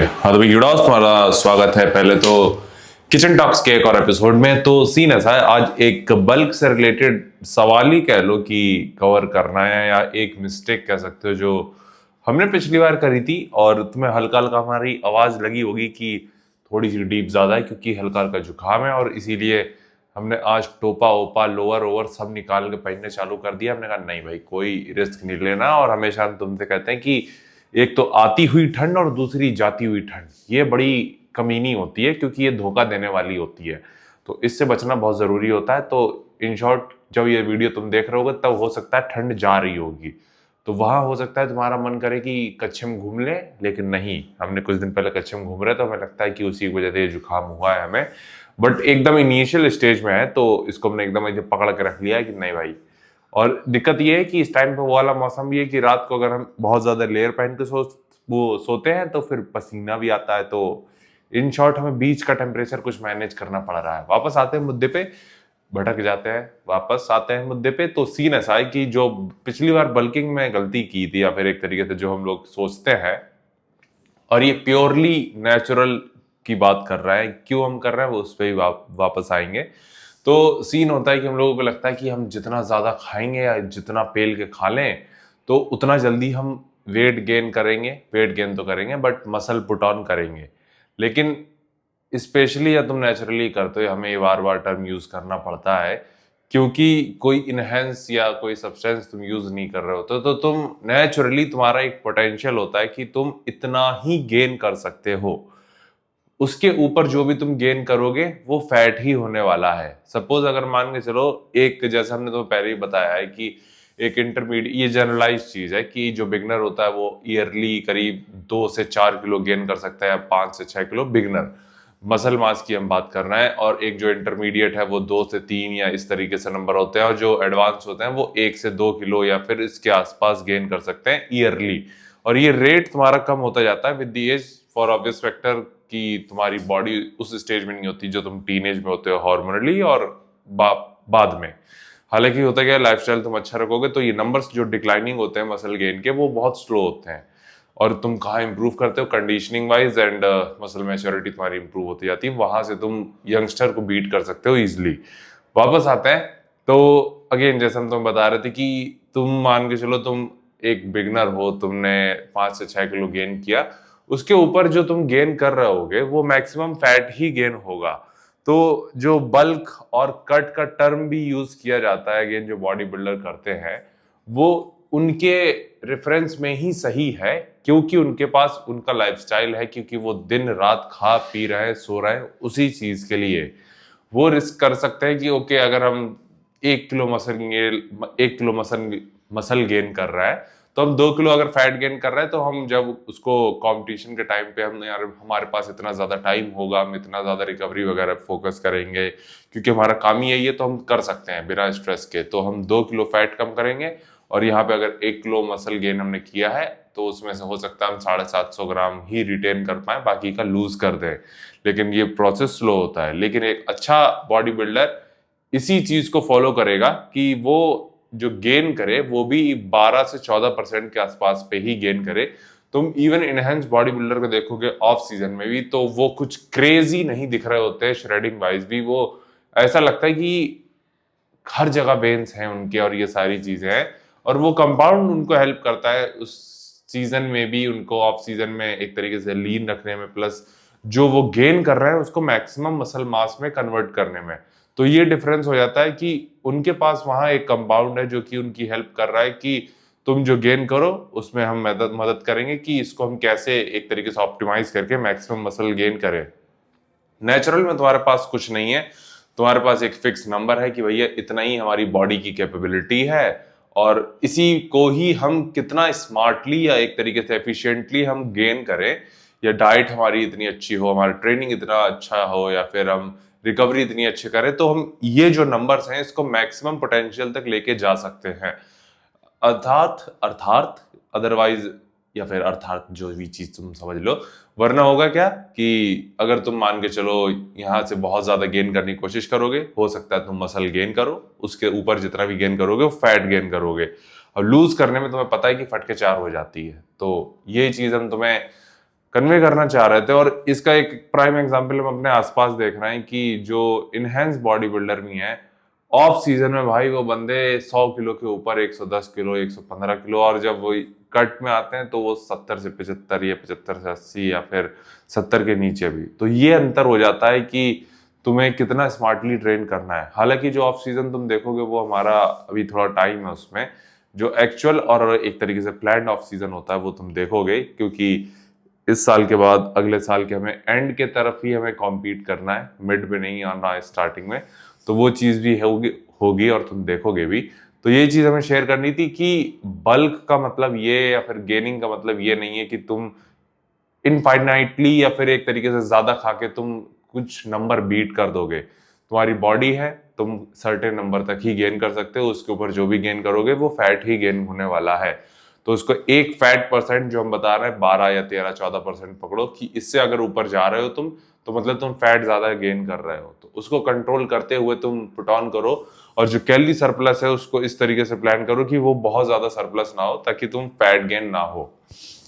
हाँ तो भाई यूडास तुम्हारा स्वागत है पहले तो किचन टॉक्स के एक और एपिसोड में। तो सीन ऐसा है, आज एक बल्क से रिलेटेड सवाल ही कह लो कि कवर करना है, या एक मिस्टेक कह सकते हो जो हमने पिछली बार करी थी। और तुम्हें हल्का हल्का हमारी आवाज लगी होगी कि थोड़ी सी डीप ज्यादा है, क्योंकि हल्का हल्का जुकाम है और इसीलिए हमने आज टोपा ओपा लोअर ओवर सब निकाल के पहनने चालू कर दिया। हमने कहा नहीं भाई कोई रिस्क नहीं लेना, और हमेशा हम तुमसे कहते हैं कि एक तो आती हुई ठंड और दूसरी जाती हुई ठंड, ये बड़ी कमीनी होती है क्योंकि ये धोखा देने वाली होती है। तो इससे बचना बहुत जरूरी होता है। तो इन शॉर्ट जब ये वीडियो तुम देख रहे होगे तब हो सकता है ठंड जा रही होगी, तो वहां हो सकता है तुम्हारा मन करे कि कच्छ में घूम ले, लेकिन नहीं, हमने कुछ दिन पहले कच्छ में घूम रहे तो हमें लगता है कि उसी की वजह से जुकाम हुआ है हमें। बट एकदम इनिशियल स्टेज में है तो इसको हमने एकदम पकड़ के रख लिया है कि नहीं भाई। और दिक्कत ये है कि इस टाइम पे वो वाला मौसम भी है कि रात को अगर हम बहुत ज्यादा लेयर पहन के सोते हैं तो फिर पसीना भी आता है। तो इन शॉर्ट हमें बीच का टेम्परेचर कुछ मैनेज करना पड़ रहा है। वापस आते हैं मुद्दे पे, भटक जाते हैं, वापस आते हैं मुद्दे पे। तो सीन ऐसा है कि जो पिछली बार बल्किंग में गलती की थी, या फिर एक तरीके से जो हम लोग सोचते हैं, और ये प्योरली नेचुरल की बात कर रहा है, क्यों हम कर रहे हैं वो उस पर भी वापस आएंगे। तो सीन होता है कि हम लोगों को लगता है कि हम जितना ज्यादा खाएंगे या जितना पेल के खा लें तो उतना जल्दी हम वेट गेन करेंगे। वेट गेन तो करेंगे बट मसल पुट ऑन करेंगे। लेकिन स्पेशली या तुम नेचुरली करते हो, हमें ये बार बार टर्म यूज करना पड़ता है क्योंकि कोई इनहेंस या कोई सब्सटेंस तुम यूज नहीं कर रहे हो तो तुम नेचुरली, तुम्हारा एक पोटेंशियल होता है कि तुम इतना ही गेन कर सकते हो। उसके ऊपर जो भी तुम गेन करोगे वो फैट ही होने वाला है। सपोज अगर मान के चलो, एक जैसे हमने तुम्हें पहले ही बताया है कि एक इंटरमीडिएट, ये जनरलाइज चीज है कि जो बिगनर होता है वो ईयरली करीब 2 से 4 किलो गेन कर सकता है, या 5 से 6 किलो बिगनर मसल मास की हम बात कर रहे हैं। और एक जो इंटरमीडिएट है वो 2 से 3 या इस तरीके से नंबर होते हैं, और जो एडवांस होते हैं वो 1 से 2 किलो या फिर इसके आसपास गेन कर सकते हैं ईयरली। और ये रेट तुम्हारा कम होता जाता है with the age, for obvious factor कि तुम्हारी बॉडी उस स्टेज में नहीं होती जो तुम टीनेज में होते हो हार्मोनली, और बाद में हालांकि होता क्या है, लाइफस्टाइल तुम अच्छा रखोगे तो ये नंबर्स जो डिक्लाइनिंग होते हैं मसल गेन के वो बहुत स्लो होते हैं। और तुम कहाँ इंप्रूव करते हो, conditioning wise and muscle maturity तुम्हारी इंप्रूव होती जाती है, वहां से तुम यंगस्टर को बीट कर सकते हो इजिली। वापस आते हैं तो अगेन जैसे हम तुम्हें बता रहे थे कि तुम मान के चलो तुम एक बिगनर हो, तुमने 5 से 6 किलो गेन किया, उसके ऊपर जो तुम गेन कर रहे होगे वो मैक्सिमम फैट ही गेन होगा। तो जो बल्क और कट का टर्म भी यूज किया जाता है अगेन जो बॉडी बिल्डर करते हैं, वो उनके रेफरेंस में ही सही है क्योंकि उनके पास उनका लाइफस्टाइल है, क्योंकि वो दिन रात खा पी रहे हैं, सो रहे हैं उसी चीज के लिए। वो रिस्क कर सकते हैं कि ओके अगर हम 1 किलो मसल गेन कर रहा है तो हम 2 किलो अगर फैट गेन कर रहे हैं तो हम जब उसको कंपटीशन के टाइम पे हम यार हमारे पास इतना ज्यादा टाइम होगा, हम इतना ज्यादा रिकवरी वगैरह फोकस करेंगे क्योंकि हमारा काम ही यही है, तो हम कर सकते हैं बिना स्ट्रेस के। तो हम 2 किलो फैट कम करेंगे, और यहाँ पे अगर 1 किलो मसल गेन हमने किया है तो उसमें से हो सकता है हम 750 ग्राम ही रिटेन कर पाए, बाकी का लूज कर दें। लेकिन ये प्रोसेस स्लो होता है। लेकिन एक अच्छा बॉडी बिल्डर इसी चीज को फॉलो करेगा कि वो जो गेन करे वो भी 12 से 14% के आसपास पे ही गेन करे। तुम इवन इनहेंस बॉडी बिल्डर को देखोगे ऑफ सीजन में भी तो वो कुछ क्रेजी नहीं दिख रहे होते, श्रेडिंग वाइज भी वो ऐसा लगता है कि हर जगह वेन्स हैं उनके और ये सारी चीजें हैं, और वो कंपाउंड उनको हेल्प करता है उस सीजन में भी उनको ऑफ सीजन में एक तरीके से लीन रखने में, प्लस जो वो गेन कर रहे हैं उसको मैक्सिमम मसल मास में कन्वर्ट करने में। तो ये डिफरेंस हो जाता है कि उनके पास वहां एक कंपाउंड है जो कि उनकी हेल्प कर रहा है कि तुम जो गेन करो उसमें हम मदद करेंगे कि इसको हम कैसे एक तरीके से ऑप्टिमाइज करके मैक्सिमम मसल गेन करें। नेचुरल में तुम्हारे पास कुछ नहीं है, तुम्हारे पास एक फिक्स नंबर है कि भैया इतना ही हमारी बॉडी की कैपेबिलिटी है, और इसी को ही हम कितना स्मार्टली या एक तरीके से एफिशिएंटली हम गेन करें, या डाइट हमारी इतनी अच्छी हो, हमारा ट्रेनिंग इतना अच्छा हो, या फिर हम रिकवरी इतनी अच्छी करें तो हम ये जो नंबर्स हैं इसको मैक्सिमम पोटेंशियल तक लेके जा सकते हैं। अर्थात अर्थात अदरवाइज, या फिर अर्थात जो भी चीज तुम समझ लो, वरना होगा क्या कि अगर तुम मान के चलो यहाँ से बहुत ज्यादा गेन करने की कोशिश करोगे, हो सकता है तुम मसल गेन करो, उसके ऊपर जितना भी गेन करोगे वो फैट गेन करोगे, और लूज करने में तुम्हें पता है कि फटके चार हो जाती है। तो ये चीज हम तुम्हें कन्वे करना चाह रहे थे। और इसका एक प्राइम एग्जांपल हम अपने आसपास देख रहे हैं कि जो इनहेंस बॉडी बिल्डर भी हैं, ऑफ सीजन में भाई वो बंदे 100 किलो के ऊपर, 110 किलो, 115 किलो, और जब वो कट में आते हैं तो वो 70 से 75 या 75 से 80 या फिर 70 के नीचे भी। तो ये अंतर हो जाता है कि तुम्हें कितना स्मार्टली ट्रेन करना है। हालांकि जो ऑफ सीजन तुम देखोगे वो हमारा अभी थोड़ा टाइम है, उसमें जो एक्चुअल और एक तरीके से प्लान्ड ऑफ सीजन होता है वो तुम देखोगे, क्योंकि इस साल के बाद अगले साल के हमें एंड के तरफ ही हमें कॉम्पीट करना है, मिड में नहीं आना है स्टार्टिंग में। तो वो चीज़ भी होगी और तुम देखोगे भी। तो ये चीज़ हमें शेयर करनी थी कि बल्क का मतलब ये या फिर गेनिंग का मतलब ये नहीं है कि तुम इनफाइनाइटली या फिर एक तरीके से ज्यादा खा के तुम कुछ नंबर बीट कर दोगे। तुम्हारी बॉडी है, तुम सर्टेन नंबर तक ही गेन कर सकते हो, उसके ऊपर जो भी गेन करोगे वो फैट ही गेन होने वाला है। तो उसको एक फैट परसेंट जो हम बता रहे हैं 12 या 13 14% पकड़ो कि इससे अगर ऊपर जा रहे हो तुम, तो मतलब तुम फैट ज्यादा गेन कर रहे हो। तो उसको कंट्रोल करते हुए तुम पुट ऑन करो, और जो कैलोरी सरप्लस है उसको इस तरीके से प्लान करो कि वो बहुत ज्यादा सरप्लस ना हो, ताकि तुम फैट गेन ना हो।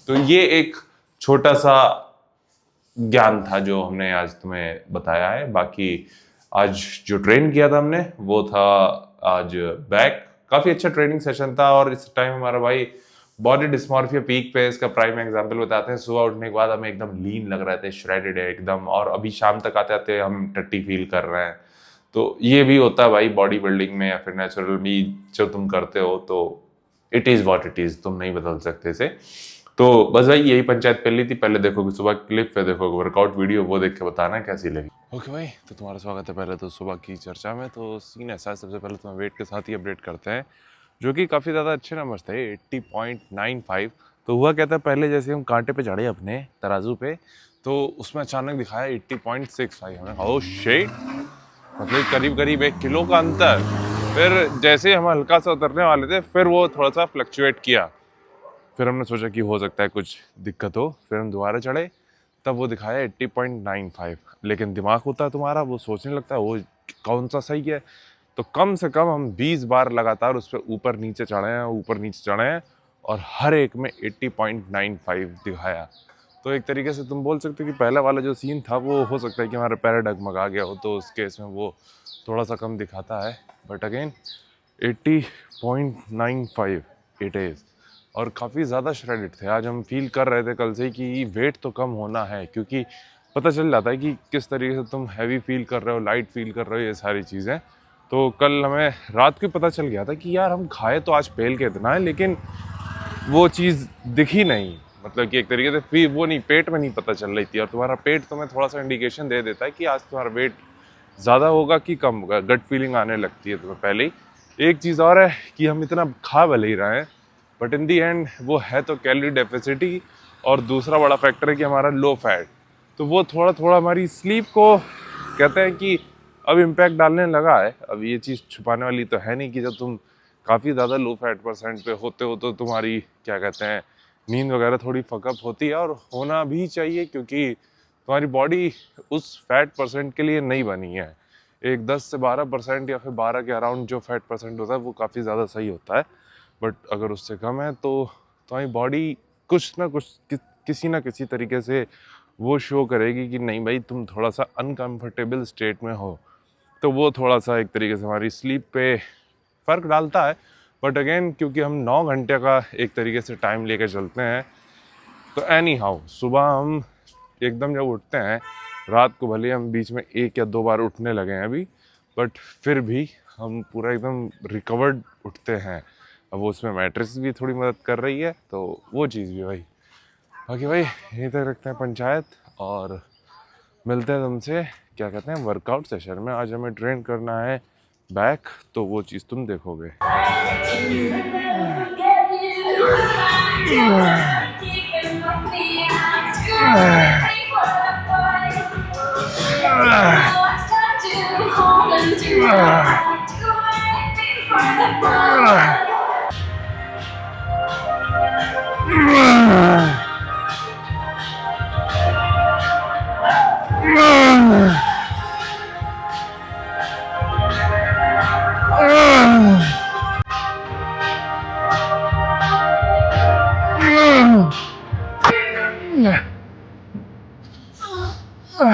तो ये एक छोटा सा ज्ञान था जो हमने आज तुम्हें बताया है। बाकी आज जो ट्रेन किया था हमने वो था आज बैक, काफी अच्छा ट्रेनिंग सेशन था। और इस टाइम हमारा भाई बॉडी डिस्मॉर्फिया पीक पे, इसका प्राइम एग्जांपल बताते हैं। सुबह उठने के बाद हमें एकदम लीन लग रहे थे, श्रेडेड है एकदम, और अभी शाम तक आते आते हम टट्टी फील कर रहे हैं। तो ये भी होता है भाई बॉडी बिल्डिंग में या फिर नेचुरल भी जो तुम करते हो। तो it is what it is, तुम नहीं बदल सकते इसे। तो बस भाई यही पंचायत कर ली थी। पहले देखोगे सुबह क्लिप, पे देखोगे वर्कआउट वीडियो, वो देख के बताना कैसी लगी। ओके भाई, तो तुम्हारा स्वागत है पहले तो सुबह की चर्चा में। तो सीन ऐसा है, सबसे पहले तुम्हें वेट के साथ ही अपडेट करते हैं, जो कि काफ़ी ज़्यादा अच्छे नंबर्स थे, 80.95। तो हुआ क्या था, पहले जैसे हम कांटे पे चढ़े अपने तराजू पे, तो उसमें अचानक दिखाया 80.65 हमें। ओ शिट, मतलब करीब करीब 1 किलो का अंतर। फिर जैसे हम हल्का सा उतरने वाले थे, फिर वो थोड़ा सा फ्लक्चुएट किया। फिर हमने सोचा कि हो सकता है कुछ दिक्कत हो, फिर हम दोबारा चढ़े, तब वो दिखाया 80.95। लेकिन दिमाग होता है तुम्हारा, वो सोचने लगता है वो कौन सा सही है। तो कम से कम हम 20 बार लगातार उस पर ऊपर नीचे चढ़े हैं, ऊपर नीचे चढ़े हैं, और हर एक में 80.95 दिखाया। तो एक तरीके से तुम बोल सकते हो कि पहला वाला जो सीन था वो हो सकता है कि हमारा पैरा डगमगा गया हो, तो उस केस में वो थोड़ा सा कम दिखाता है। But again 80.95 it is. और काफ़ी ज़्यादा श्रेडिड थे। आज हम फील कर रहे थे कल से कि वेट तो कम होना है, क्योंकि पता चल जाता है कि किस तरीके से तुम हैवी फील कर रहे हो, लाइट फील कर रहे हो, ये सारी चीज़ें। तो कल हमें रात को पता चल गया था कि यार हम खाए तो आज पेल के इतना है, लेकिन वो चीज़ दिखी नहीं। मतलब कि एक तरीके से फिर वो नहीं, पेट में नहीं पता चल रही थी। और तुम्हारा पेट तुम्हें थोड़ा सा इंडिकेशन दे देता है कि आज तुम्हारा वेट ज़्यादा होगा कि कम होगा, गट फीलिंग आने लगती है तुम्हें पहले ही। एक चीज़ और है कि हम इतना खा भले ही रहे हैं, बट इन दी एंड वो है तो कैलोरी डेफिसिट ही। और दूसरा बड़ा फैक्टर है कि हमारा लो फैट, तो वो थोड़ा थोड़ा हमारी स्लीप को कहते हैं कि अब इम्पैक्ट डालने लगा है। अब ये चीज़ छुपाने वाली तो है नहीं कि जब तुम काफ़ी ज़्यादा लो फैट परसेंट पे होते हो तो तुम्हारी क्या कहते हैं नींद वगैरह थोड़ी फकअप होती है, और होना भी चाहिए, क्योंकि तुम्हारी बॉडी उस फैट परसेंट के लिए नहीं बनी है। एक 10 से 12% या फिर 12 के अराउंड जो फैट परसेंट होता है वो काफ़ी ज़्यादा सही होता है। बट अगर उससे कम है तो तुम्हारी बॉडी कुछ ना कुछ किसी ना किसी तरीके से वो शो करेगी कि नहीं भाई तुम थोड़ा सा अनकंफर्टेबल स्टेट में हो। तो वो थोड़ा सा एक तरीके से हमारी स्लीप पे फ़र्क डालता है। बट अगेन क्योंकि हम 9 घंटे का एक तरीके से टाइम लेकर चलते हैं, तो एनी हाउ सुबह हम एकदम जब उठते हैं, रात को भले हम बीच में 1 या 2 बार उठने लगे हैं अभी, बट फिर भी हम पूरा एकदम रिकवर्ड उठते हैं। अब वो उसमें मैट्रेस भी थोड़ी मदद कर रही है, तो वो चीज़ भी भाई। बाकी भाई यहीं तक रखते हैं पंचायत, और मिलते हैं तुमसे क्या कहते हैं वर्कआउट सेशन में। आज हमें ट्रेन करना है बैक, तो वो चीज़ तुम देखोगे। ओके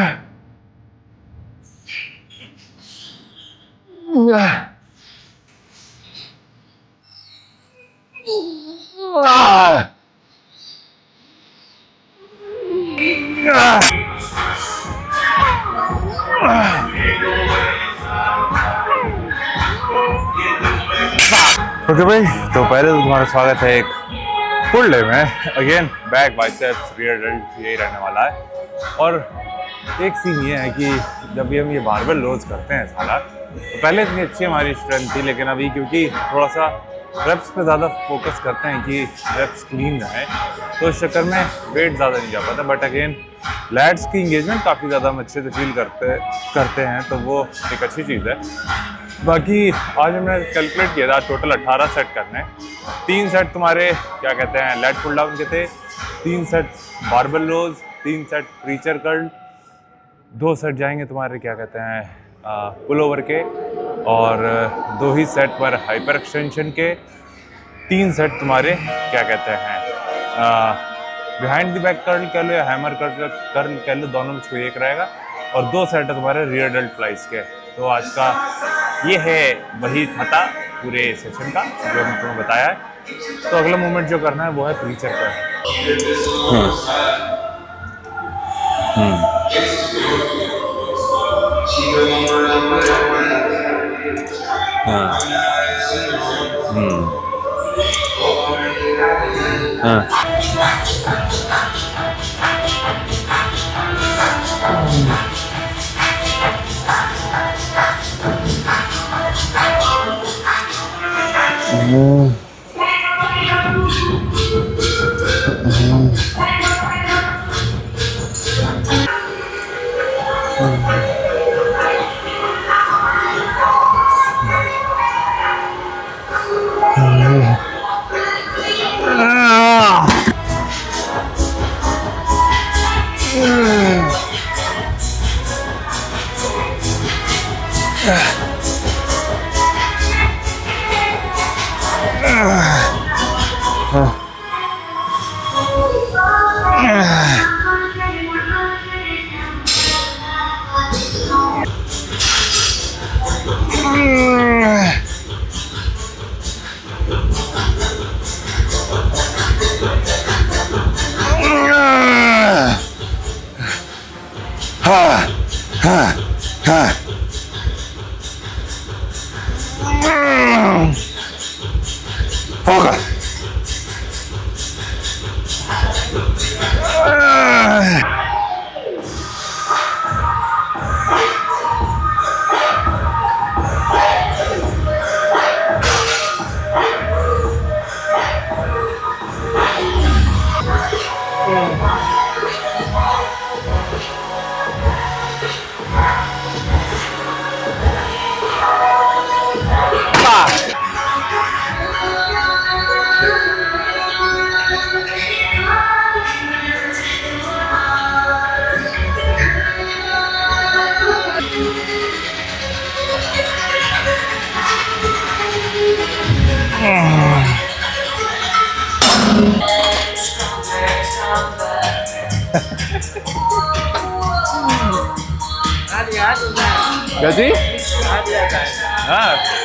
भाई, तो पहले तो तुम्हारा स्वागत है एक फुल डे में। Again back biceps rear dealt यही रहने वाला है। और एक सीन ये है कि जब भी हम ये बारबेल रोज करते हैं साला, तो पहले इतनी अच्छी हमारी स्ट्रेंथ थी, लेकिन अभी क्योंकि थोड़ा सा रेप्स पे ज़्यादा फोकस करते हैं कि रेप्स क्लीन रहे, तो इस चक्कर में वेट ज़्यादा नहीं जा पाता। बट अगेन लैट्स की इंगेजमेंट काफ़ी ज़्यादा हम अच्छे से फील करते हैं, तो वो एक अच्छी चीज़ है। बाकी आज हमने कैलकुलेट किया था, टोटल 18 सेट करने। 3 सेट तुम्हारे क्या कहते हैं लेट पुल डाउन के थे, 3 सेट बारबेल रोज, 3 सेट प्रीचर कर्ल, 2 सेट जाएंगे तुम्हारे क्या कहते हैं पुल ओवर के, और 2 ही सेट पर हाइपर एक्सटेंशन के, 3 सेट तुम्हारे क्या कहते हैं बिहाइंड द बैक कर्ल कह लो या हैमर कर्ल कह लो, दोनों में कोई एक रहेगा, और 2 सेट है तुम्हारे रियर डेल्ट फ्लाइज के। तो आज का ये है वही था पूरे सेशन का जो मैं तुम्हें बताया है। तो अगला मूवमेंट जो करना है वो है प्रीचर का। Gaji? Ah.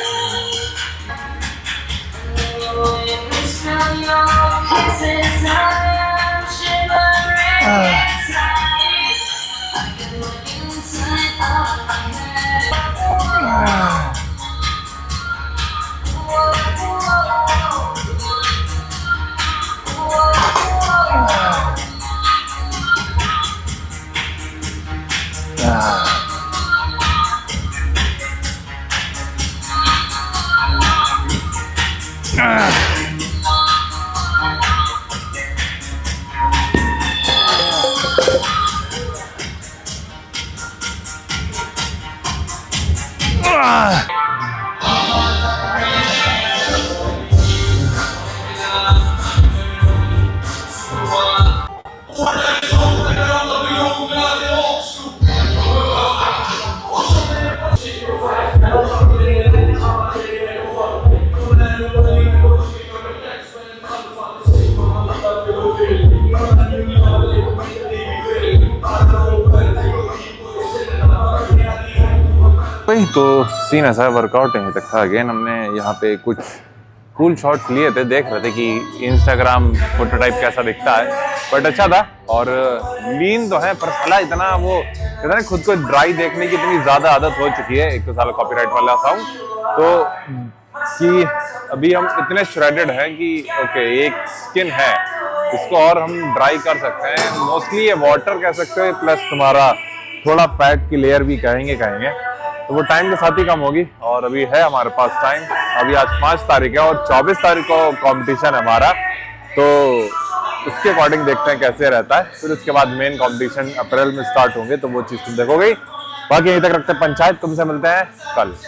भाई तो सीन ऐसा है, वर्कआउट यहीं तक था। अगेन हमने यहाँ पे कुछ कूल शॉट्स लिए थे, देख रहे थे कि इंस्टाग्राम फोटोटाइप कैसा दिखता है, बट अच्छा था। और लीन तो है पर साला इतना वो कहते हैं खुद को ड्राई देखने की इतनी ज्यादा आदत हो चुकी है, एक तो साला कॉपीराइट वाला सॉन्ग तो कि अभी हम इतने श्रेडेड हैं कि ओके एक स्किन है, इसको और हम ड्राई कर सकते हैं। मोस्टली ये वाटर कह सकते हो, प्लस तुम्हारा थोड़ा फैट की लेयर भी कहेंगे तो वो टाइम के साथ ही कम होगी। और अभी है हमारे पास टाइम, अभी आज 5 तारीख है और 24 तारीख को कंपटीशन है हमारा, तो उसके अकॉर्डिंग देखते हैं कैसे रहता है। फिर उसके बाद मेन कंपटीशन अप्रैल में स्टार्ट होंगे, तो वो चीज़ तुम देखोगे। बाकी यहीं तक रखते हैं पंचायत, तुमसे मिलते हैं कल।